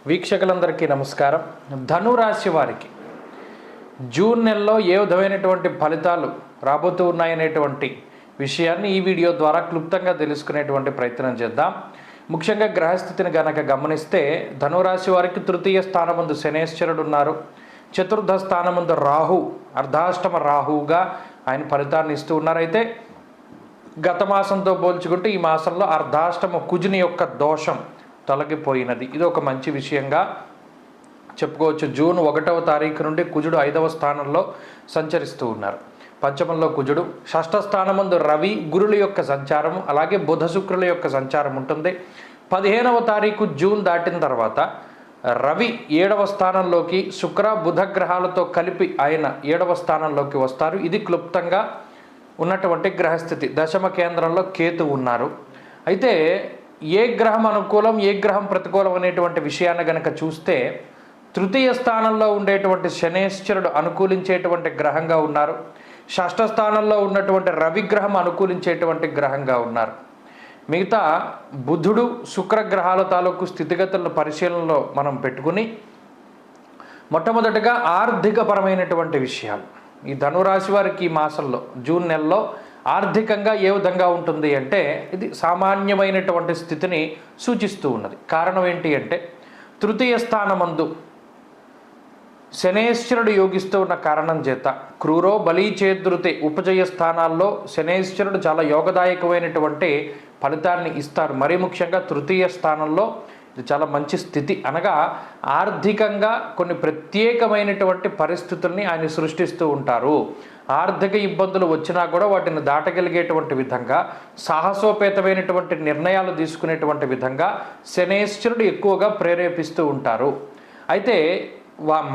వీక్షకులందరికీ నమస్కారం. ధనురాశి వారికి జూన్ నెలలో ఏ విధమైనటువంటి ఫలితాలు రాబోతూ ఉన్నాయనేటువంటి విషయాన్ని ఈ వీడియో ద్వారా క్లుప్తంగా తెలుసుకునేటువంటి ప్రయత్నం చేద్దాం. ముఖ్యంగా గ్రహస్థితిని గనక గమనిస్తే ధనురాశి వారికి తృతీయ స్థానమందు శనేశ్వరుడు ఉన్నారు. చతుర్థ స్థానమందు రాహు, అర్ధాష్టమ రాహువుగా ఆయన ఫలితాన్ని ఇస్తూ ఉన్నారు. అయితే గత మాసంతో పోల్చుకుంటే ఈ మాసంలో అర్ధాష్టమ కుజుని యొక్క దోషం తొలగిపోయినది. ఇది ఒక మంచి విషయంగా చెప్పుకోవచ్చు. జూన్ 1వ తారీఖు నుండి కుజుడు 5వ స్థానంలో సంచరిస్తూ ఉన్నారు. పంచమంలో కుజుడు, షష్ఠ స్థానమందు రవి, గురుల యొక్క సంచారం, అలాగే బుధ శుక్రుల యొక్క సంచారం ఉంటుంది. 15వ తారీఖు జూన్ దాటిన తర్వాత రవి 7వ స్థానంలోకి, శుక్ర బుధ గ్రహాలతో కలిపి ఆయన 7వ స్థానంలోకి వస్తారు. ఇది క్లుప్తంగా ఉన్నటువంటి గ్రహస్థితి. దశమ కేంద్రంలో కేతు ఉన్నారు. అయితే ఏ గ్రహం అనుకూలం, ఏ గ్రహం ప్రతికూలం అనేటువంటి విషయాన్ని గనక చూస్తే తృతీయ స్థానంలో ఉండేటువంటి శనేశ్వరుడు అనుకూలించేటువంటి గ్రహంగా ఉన్నారు. షష్ఠ స్థానంలో ఉన్నటువంటి రవిగ్రహం అనుకూలించేటువంటి గ్రహంగా ఉన్నారు. మిగతా బుధుడు శుక్రగ్రహాల తాలూకు స్థితిగతులను పరిశీలనలో మనం పెట్టుకుని మొట్టమొదటిగా ఆర్థికపరమైనటువంటి విషయాలు ఈ ధనురాశి వారికి ఈ మాసంలో జూన్ నెలలో ఆర్థికంగా ఏ విధంగా ఉంటుంది అంటే ఇది సామాన్యమైనటువంటి స్థితిని సూచిస్తూ ఉన్నది. కారణం ఏంటి అంటే తృతీయ స్థానమందు శనేశ్వరుడు యోగిస్తూ ఉన్న కారణం చేత క్రూరో బలి చేదృతే ఉపజయ స్థానాల్లో శనేశ్వరుడు చాలా యోగదాయకమైనటువంటి ఫలితాన్ని ఇస్తారు. మరీ ముఖ్యంగా తృతీయ స్థానంలో ఇది చాలా మంచి స్థితి. అనగా ఆర్థికంగా కొన్ని ప్రత్యేకమైనటువంటి పరిస్థితుల్ని ఆయన సృష్టిస్తూ ఉంటారు. ఆర్థిక ఇబ్బందులు వచ్చినా కూడా వాటిని దాటగలిగేటువంటి విధంగా, సాహసోపేతమైనటువంటి నిర్ణయాలు తీసుకునేటువంటి విధంగా శనేశ్వరుడు ఎక్కువగా ప్రేరేపిస్తూ ఉంటారు. అయితే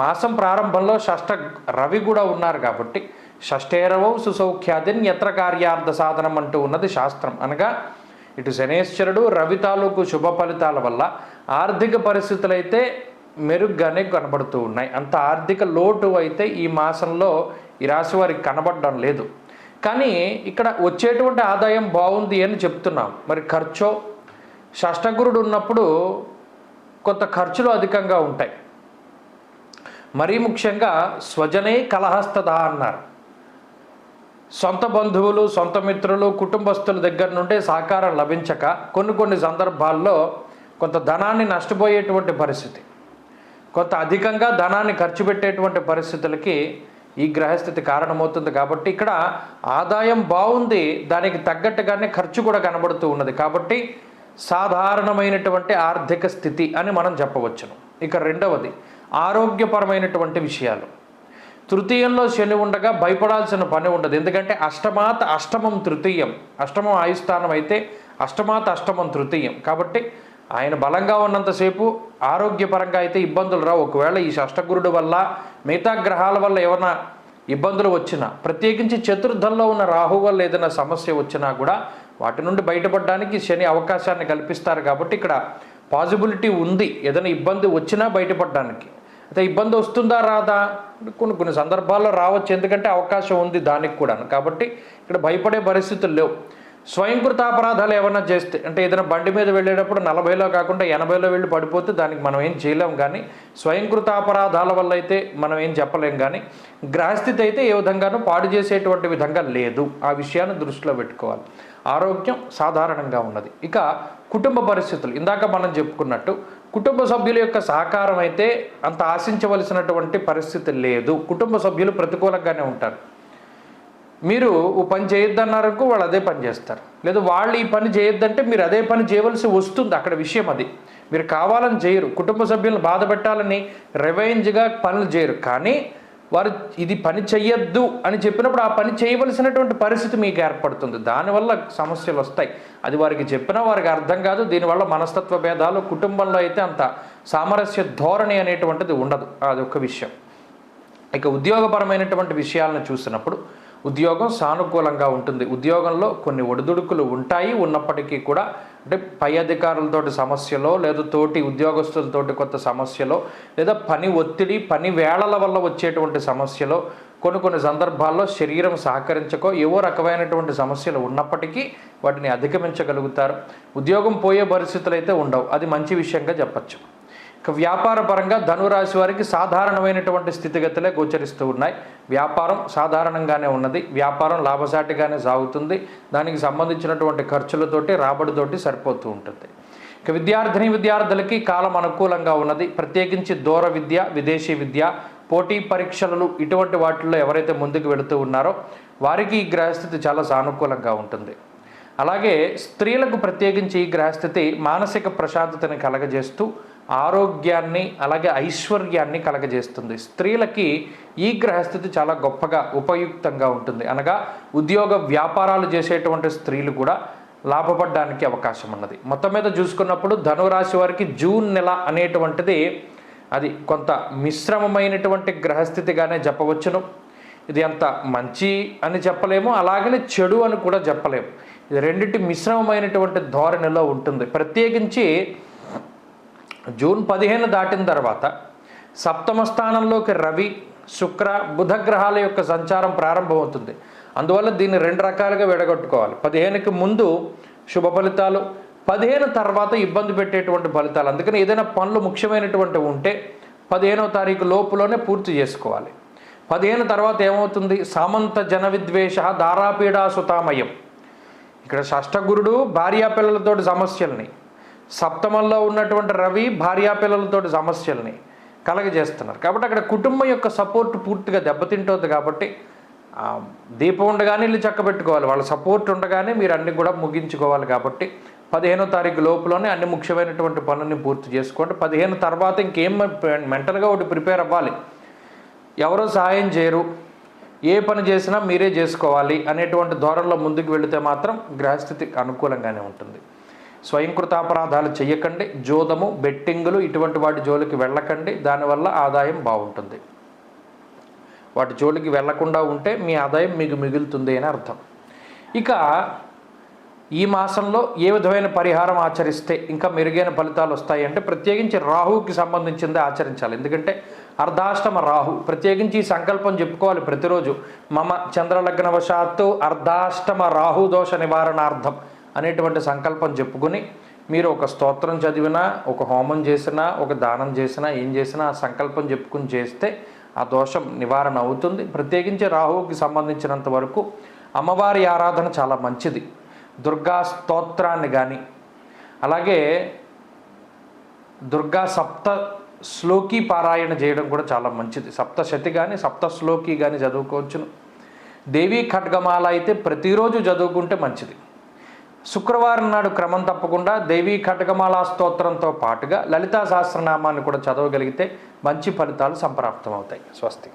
మాసం ప్రారంభంలో షష్ఠ రవి కూడా ఉన్నారు కాబట్టి షష్ఠేరవౌ సుసౌఖ్యాదిన్ యత్ర కార్యార్థ సాధనం అంటూ ఉన్నది శాస్త్రం. అనగా ఇటు శనేశ్వరుడు రవి తాలూకు శుభ ఫలితాల వల్ల ఆర్థిక పరిస్థితులు అయితే మెరుగ్గానే కనబడుతూ ఉన్నాయి. అంత ఆర్థిక లోటు అయితే ఈ మాసంలో ఈ రాశి వారికి కనబడడం లేదు. కానీ ఇక్కడ వచ్చేటువంటి ఆదాయం బాగుంది అని చెప్తున్నాం. మరి ఖర్చు షష్ఠగురుడు ఉన్నప్పుడు కొంత ఖర్చులు అధికంగా ఉంటాయి. మరీ ముఖ్యంగా స్వజనే కలహస్తద అన్నారు. సొంత బంధువులు, సొంత మిత్రులు, కుటుంబస్తుల దగ్గర నుండి సహకారం లభించక కొన్ని సందర్భాల్లో కొంత ధనాన్ని నష్టపోయేటువంటి పరిస్థితి, కొంత అధికంగా ధనాన్ని ఖర్చు పెట్టేటువంటి పరిస్థితులకి ఈ గ్రహస్థితి కారణమవుతుంది. కాబట్టి ఇక్కడ ఆదాయం బాగుంది, దానికి తగ్గట్టుగానే ఖర్చు కూడా కనబడుతూ ఉన్నది. కాబట్టి సాధారణమైనటువంటి ఆర్థిక స్థితి అని మనం చెప్పవచ్చును. ఇక రెండవది ఆరోగ్యపరమైనటువంటి విషయాలు. తృతీయంలో శని ఉండగా భయపడాల్సిన పని ఉండదు. ఎందుకంటే అష్టమాత అష్టమం తృతీయం, అష్టమం ఆయుస్థానం అయితే అష్టమాత అష్టమం తృతీయం. కాబట్టి ఆయన బలంగా ఉన్నంతసేపు ఆరోగ్యపరంగా అయితే ఇబ్బందులు రావు. ఒకవేళ ఈ షష్ఠగురుడు వల్ల మిగతా గ్రహాల వల్ల ఏమైనా ఇబ్బందులు వచ్చినా, ప్రత్యేకించి చతుర్థంలో ఉన్న రాహు వల్ల ఏదైనా సమస్య వచ్చినా కూడా వాటి నుండి బయటపడడానికి శని అవకాశాన్ని కల్పిస్తారు. కాబట్టి ఇక్కడ పాజిబిలిటీ ఉంది ఏదైనా ఇబ్బంది వచ్చినా బయటపడడానికి. అయితే ఇబ్బంది వస్తుందా రాదా కొన్ని సందర్భాల్లో రావచ్చు, ఎందుకంటే అవకాశం ఉంది దానికి కూడా. కాబట్టి ఇక్కడ భయపడే పరిస్థితులు లేవు. స్వయంకృత అపరాధాలు ఏమైనా చేస్తే, అంటే ఏదైనా బండి మీద వెళ్ళేటప్పుడు 40లో కాకుండా 80లో వెళ్ళి పడిపోతే దానికి మనం ఏం చేయలేం. కానీ స్వయంకృత అపరాధాల వల్ల అయితే మనం ఏం చెప్పలేం. కానీ గ్రహస్థితి అయితే ఏ విధంగానూ పాడు చేసేటువంటి విధంగా లేదు. ఆ విషయాన్ని దృష్టిలో పెట్టుకోవాలి. ఆరోగ్యం సాధారణంగా ఉన్నది. ఇక కుటుంబ పరిస్థితులు ఇందాక మనం చెప్పుకున్నట్టు కుటుంబ సభ్యుల యొక్క సహకారం అయితే అంత ఆశించవలసినటువంటి పరిస్థితి లేదు. కుటుంబ సభ్యులు ప్రతికూలంగానే ఉంటారు. మీరు ఓ పని చేయొద్దన్నారనుకో వాళ్ళు అదే పని చేస్తారు, లేదా వాళ్ళు ఈ పని చేయొద్దంటే మీరు అదే పని చేయవలసి వస్తుంది. అక్కడ విషయం అది. మీరు కావాలని చేయరు, కుటుంబ సభ్యులను బాధ పెట్టాలని రివెంజ్గా పనులు చేయరు. కానీ వారు ఇది పని చెయ్యొద్దు అని చెప్పినప్పుడు ఆ పని చేయవలసినటువంటి పరిస్థితి మీకు ఏర్పడుతుంది. దానివల్ల సమస్యలు వస్తాయి. అది వారికి చెప్పినా వారికి అర్థం కాదు. దీనివల్ల మనస్తత్వ భేదాలు, కుటుంబంలో అయితే అంత సామరస్య ధోరణి అనేటువంటిది ఉండదు. అది ఒక విషయం. ఇక ఉద్యోగపరమైనటువంటి విషయాలను చూసినప్పుడు ఉద్యోగం సానుకూలంగా ఉంటుంది. ఉద్యోగంలో కొన్ని ఒడిదుడుకులు ఉంటాయి. ఉన్నప్పటికీ కూడా అంటే పై అధికారులతోటి సమస్యలో, లేదా తోటి ఉద్యోగస్తులతోటి కొత్త సమస్యలో, లేదా పని ఒత్తిడి, పని వేళల వల్ల వచ్చేటువంటి సమస్యలో, కొన్ని సందర్భాల్లో శరీరం సహకరించకో ఏవో రకమైనటువంటి సమస్యలు ఉన్నప్పటికీ వాటిని అధిగమించగలుగుతారు. ఉద్యోగం పోయే పరిస్థితులు అయితే ఉండవు. అది మంచి విషయంగా చెప్పచ్చు. ఇక వ్యాపార పరంగా ధనురాశి వారికి సాధారణమైనటువంటి స్థితిగతులే గోచరిస్తూ ఉన్నాయి. వ్యాపారం సాధారణంగానే ఉన్నది. వ్యాపారం లాభసాటిగానే సాగుతుంది. దానికి సంబంధించినటువంటి ఖర్చులతోటి రాబడితోటి సరిపోతూ ఉంటుంది. ఇక విద్యార్థులకి కాలం అనుకూలంగా ఉన్నది. ప్రత్యేకించి దూర విద్య, విదేశీ విద్య, పోటీ పరీక్షలు ఇటువంటి వాటిల్లో ఎవరైతే ముందుకు వెళుతూ ఉన్నారో వారికి ఈ గ్రహస్థితి చాలా సానుకూలంగా ఉంటుంది. అలాగే స్త్రీలకు ప్రత్యేకించి ఈ గ్రహస్థితి మానసిక ప్రశాంతతని కలగజేస్తూ ఆరోగ్యాన్ని అలాగే ఐశ్వర్యాన్ని కలగజేస్తుంది. స్త్రీలకి ఈ గ్రహస్థితి చాలా గొప్పగా ఉపయుక్తంగా ఉంటుంది. అనగా ఉద్యోగ వ్యాపారాలు చేసేటువంటి స్త్రీలు కూడా లాభపడడానికి అవకాశం ఉన్నది. మొత్తం మీద చూసుకున్నప్పుడు ధనురాశి వారికి జూన్ నెల అనేటువంటిది అది కొంత మిశ్రమమైనటువంటి గ్రహస్థితిగానే చెప్పవచ్చును. ఇది అంత మంచి అని చెప్పలేము, అలాగనే చెడు అని కూడా చెప్పలేము. ఇది రెండింటి మిశ్రమమైనటువంటి ధోరణిలో ఉంటుంది. ప్రత్యేకించి జూన్ 15 దాటిన తర్వాత సప్తమ స్థానంలోకి రవి, శుక్ర, బుధ గ్రహాల యొక్క సంచారం ప్రారంభమవుతుంది. అందువల్ల దీన్ని 2 రకాలుగా విడగొట్టుకోవాలి. 15కి ముందు శుభ ఫలితాలు, 15 తర్వాత ఇబ్బంది పెట్టేటువంటి ఫలితాలు. అందుకని ఏదైనా పనులు ముఖ్యమైనటువంటివి ఉంటే 15వ తారీఖు లోపులోనే పూర్తి చేసుకోవాలి. 15 తర్వాత ఏమవుతుంది? సామంత జన విద్వేష దారాపీడా సుతామయం. ఇక్కడ షష్ఠగురుడు భార్యాపిల్లలతోటి సమస్యల్ని, సప్తమంలో ఉన్నటువంటి రవి భార్యాపిల్లలతోటి సమస్యల్ని కలగజేస్తున్నారు. కాబట్టి అక్కడ కుటుంబం యొక్క సపోర్ట్ పూర్తిగా దెబ్బతింటుంది. కాబట్టి దీపం ఉండగానే ఇల్లు చక్కబెట్టుకోవాలి. వాళ్ళ సపోర్ట్ ఉండగానే మీరు అన్ని కూడా ముగించుకోవాలి. కాబట్టి 15వ తారీఖు లోపులోనే అన్ని ముఖ్యమైనటువంటి పనులని పూర్తి చేసుకోండి. 15 తర్వాత ఇంకేం మెంటల్గా ఒకటి ప్రిపేర్ అవ్వాలి. ఎవరో సహాయం చేయరు, ఏ పని చేసినా మీరే చేసుకోవాలి అనేటువంటి ధోరణిలో ముందుకు వెళితే మాత్రం గ్రహస్థితి అనుకూలంగానే ఉంటుంది. స్వయంకృతాపరాధాలు చేయకండి. జోదము, బెట్టింగులు ఇటువంటి వాటి జోలికి వెళ్ళకండి. దానివల్ల ఆదాయం బాగుంటుంది. వాటి జోలికి వెళ్లకుండా ఉంటే మీ ఆదాయం మీకు మిగులుతుంది అని అర్థం. ఇక ఈ మాసంలో ఏ విధమైన పరిహారం ఆచరిస్తే ఇంకా మెరుగైన ఫలితాలు వస్తాయి అంటే ప్రత్యేకించి రాహుకి సంబంధించిందే ఆచరించాలి. ఎందుకంటే అర్ధాష్టమ రాహు, ప్రత్యేకించి ఈ సంకల్పం చెప్పుకోవాలి ప్రతిరోజు. మమ చంద్రలగ్నవశాత్తు అర్ధాష్టమ రాహు దోష నివారణార్థం అనేటువంటి సంకల్పం చెప్పుకొని మీరు ఒక స్తోత్రం చదివినా, ఒక హోమం చేసినా, ఒక దానం చేసినా, ఏం చేసినా ఆ సంకల్పం చెప్పుకుని చేస్తే ఆ దోషం నివారణ అవుతుంది. ప్రత్యేకించి రాహువుకి సంబంధించినంత వరకు అమ్మవారి ఆరాధన చాలా మంచిది. దుర్గా స్తోత్రాన్ని కానీ అలాగే దుర్గా సప్త శ్లోకి పారాయణ చేయడం కూడా చాలా మంచిది. సప్తశతి కానీ సప్తశ్లోకి కానీ చదువుకోవచ్చును. దేవీ ఖడ్గమాల అయితే ప్రతిరోజు చదువుకుంటే మంచిది. శుక్రవారం నాడు క్రమం తప్పకుండా దేవీ ఖడ్గమాల స్తోత్రంతో పాటుగా లలితా సహస్రనామాన్ని కూడా చదవగలిగితే మంచి ఫలితాలు సంప్రాప్తమవుతాయి. స్వస్తి.